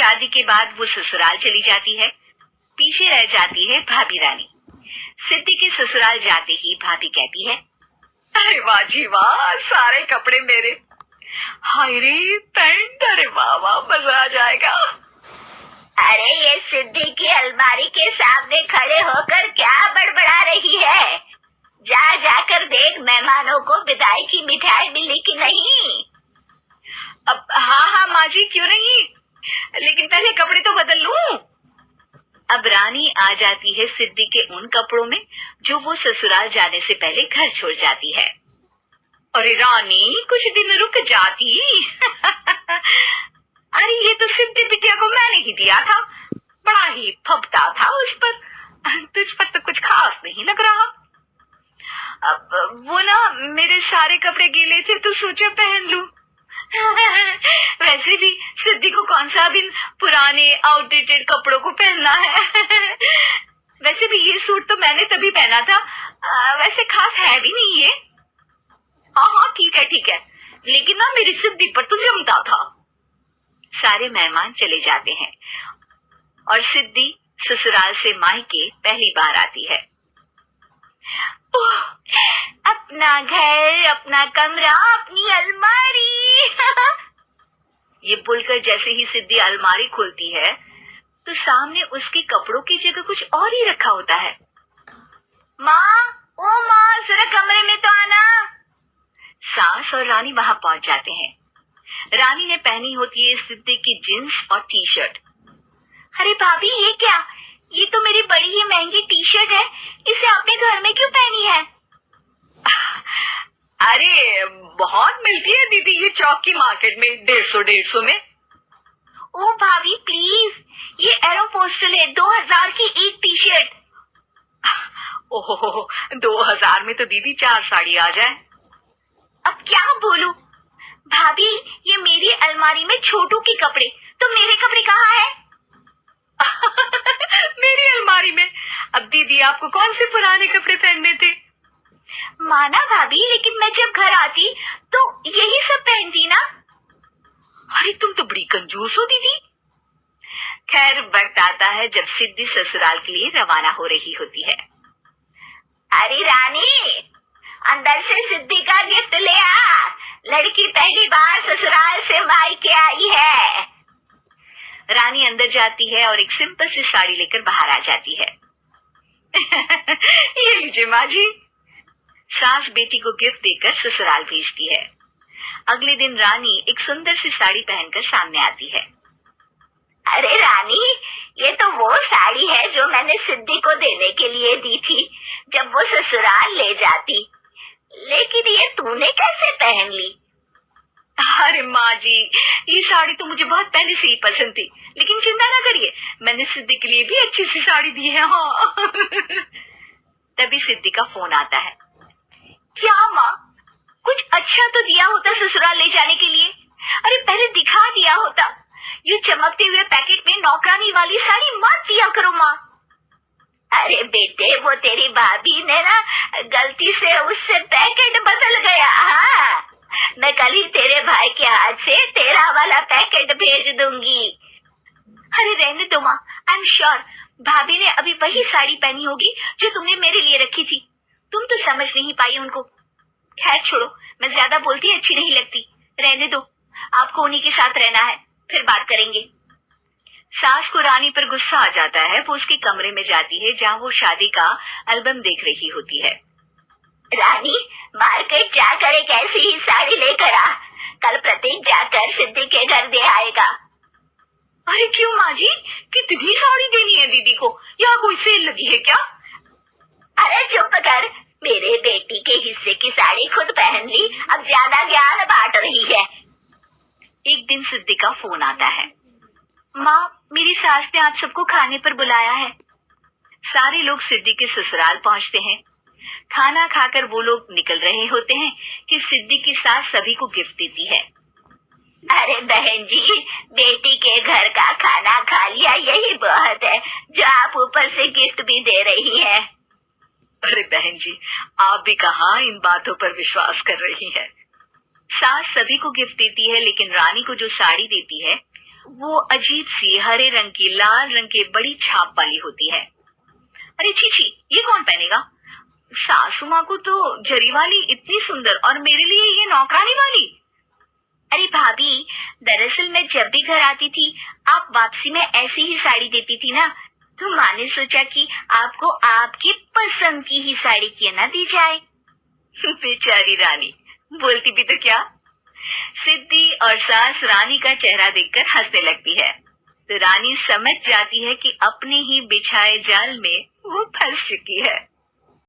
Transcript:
शादी के बाद वो ससुराल चली जाती है। पीछे रह जाती है भाभी रानी। सिद्धि के ससुराल जाते ही भाभी कहती है, अरे वाह जी वाह, सारे कपड़े मेरे। हाय रे पैंट, अरे वाह वाह, मजा आ जाएगा। अरे ये सिद्धि की अलमारी के सामने खड़े होकर क्या बड़बड़ा रही है? जा जाकर देख मेहमानों को विदाई की मिठाई मिली कि नहीं। अब हाँ माँ जी, क्यों नहीं, लेकिन पहले कपड़े तो बदल लूं। अब रानी आ जाती है सिद्धि के उन कपड़ों में जो वो ससुराल जाने से पहले घर छोड़ जाती है। अरे रानी, कुछ दिन रुक जाती। अरे ये तो सिद्धि बिटिया को मैंने ही दिया था, बड़ा ही फबता था उस पर, तुझ पर तो कुछ खास नहीं लग रहा। अब वो ना मेरे सारे कपड़े गीले थे तो सोचा पहन लूं। वैसे भी सिद्धि को कौन सा भी पुराने आउटडेटेड कपड़ों को पहनना है। वैसे भी ये सूट तो मैंने तभी पहना था, वैसे खास है भी नहीं ये। हाँ ठीक है, लेकिन ना मेरी सिद्धि पर तो जमता था। सारे मेहमान चले जाते हैं और सिद्धि ससुराल से मायके पहली बार आती है। अपना घर, अपना कमरा, अपनी अलमारी। ये बोलकर जैसे ही सिद्धि अलमारी खोलती है तो सामने उसके कपड़ों की जगह कुछ और ही रखा होता है। माँ, ओ माँ, जरा कमरे में तो आना। सास और रानी वहां पहुंच जाते हैं। रानी ने पहनी होती है सिद्धि की जींस और टी शर्ट। अरे भाभी, ये क्या? ये तो मेरी बड़ी ही महंगी टी शर्ट है, इसे आपने घर में क्यों पहनी है? अरे बहुत मिलती है दीदी ये चौक की मार्केट में, 150 में। ओ भाभी प्लीज, ये एरोपोस्टल है, 2000 की एक टी शर्ट। ओहो, 2000 में तो दीदी 4 साड़ी आ जाए। अब क्या बोलूं? भाभी, ये मेरी अलमारी में छोटू के कपड़े, तो मेरे कपड़े कहाँ है? मेरी अलमारी में? अब दीदी आपको कौन से पुराने कपड़े पहनने थे? माना भाभी, लेकिन मैं जब घर आती तो यही सब पहनती ना। अरे तुम तो बड़ी कंजूस हो दीदी। खैर वक्त आता है जब सिद्धि ससुराल के लिए रवाना हो रही होती है। अरे रानी, अंदर से सिद्धि का गिफ्ट ले आ, लड़की पहली बार ससुराल से मायके आई है। रानी अंदर जाती है और एक सिंपल सी साड़ी लेकर बाहर आ जाती है। ये लीजिए माँ जी। सास बेटी को गिफ्ट देकर ससुराल भेजती है। अगले दिन रानी एक सुंदर सी साड़ी पहनकर सामने आती है। अरे रानी, ये तो वो साड़ी है जो मैंने सिद्धि को देने के लिए दी थी जब वो ससुराल ले जाती, लेकिन ये तूने कैसे पहन ली? अरे माँ जी, ये साड़ी तो मुझे बहुत पहले से ही पसंद थी, लेकिन चिंता ना करिए, मैंने सिद्धि के लिए भी अच्छी सी साड़ी दी है। हाँ। तभी सिद्धि का फोन आता है। क्या माँ, कुछ अच्छा तो दिया होता ससुराल ले जाने के लिए। अरे पहले दिखा दिया होता। ये चमकते हुए पैकेट में नौकरानी वाली साड़ी मत दिया करो माँ। अरे बेटे, वो तेरी भाभी ने ना गलती से उससे पैकेट बदल गया। हाँ, मैं कल ही तेरे भाई के हाथ से तेरा वाला पैकेट भेज दूंगी। अरे रहने दो माँ, आई एम श्योर भाभी ने अभी वही साड़ी पहनी होगी जो तुमने मेरे लिए रखी थी। तुम तो समझ नहीं पाई उनको। खैर छोड़ो, मैं ज्यादा बोलती अच्छी नहीं लगती, रहने दो, आपको उन्हीं के साथ रहना है, फिर बात करेंगे। सास को रानी पर गुस्सा आ जाता है। वो उसके कमरे में जाती है जहाँ वो शादी का एल्बम देख रही होती है। रानी, मार्केट जाकर एक ऐसी ही साड़ी लेकर आ, कल प्रतीक जाकर सिद्धि के घर दे आएगा। अरे क्यों माँ जी, कितनी साड़ी देनी है दीदी को, यहाँ कोई सेल लगी है क्या? अरे चुप कर, मेरे बेटी के हिस्से की साड़ी खुद पहन ली, अब ज्यादा ज्ञान बांट रही है। एक दिन सिद्धि का फोन आता है। माँ, मेरी सास ने आज सबको खाने पर बुलाया है। सारे लोग सिद्धि के ससुराल पहुँचते हैं। खाना खाकर वो लोग निकल रहे होते हैं कि सिद्धि की सास सभी को गिफ्ट देती है। अरे बहन जी, बेटी के घर का खाना खा लिया, यही बहुत है, जो आप ऊपर से गिफ्ट भी दे रही है। अरे बहन जी, आप भी कहाँ इन बातों पर विश्वास कर रही हैं। सास सभी को गिफ्ट देती है, लेकिन रानी को जो साड़ी देती है वो अजीब सी हरे रंग की लाल रंग के बड़ी छाप वाली होती है। अरे छी, ये कौन पहनेगा? सासू माँ को तो जरी वाली इतनी सुंदर और मेरे लिए ये नौकरानी वाली। अरे भाभी, दरअसल मैं जब भी घर आती थी आप वापसी में ऐसी ही साड़ी देती थी ना, तो माँ ने सोचा कि आपको आपकी पसंद की ही साड़ी क्यों ना दी जाए। बेचारी रानी, बोलती भी तो क्या। सिद्धि और सास रानी का चेहरा देखकर हंसने लगती है, तो रानी समझ जाती है कि अपने ही बिछाए जाल में वो फंस चुकी है।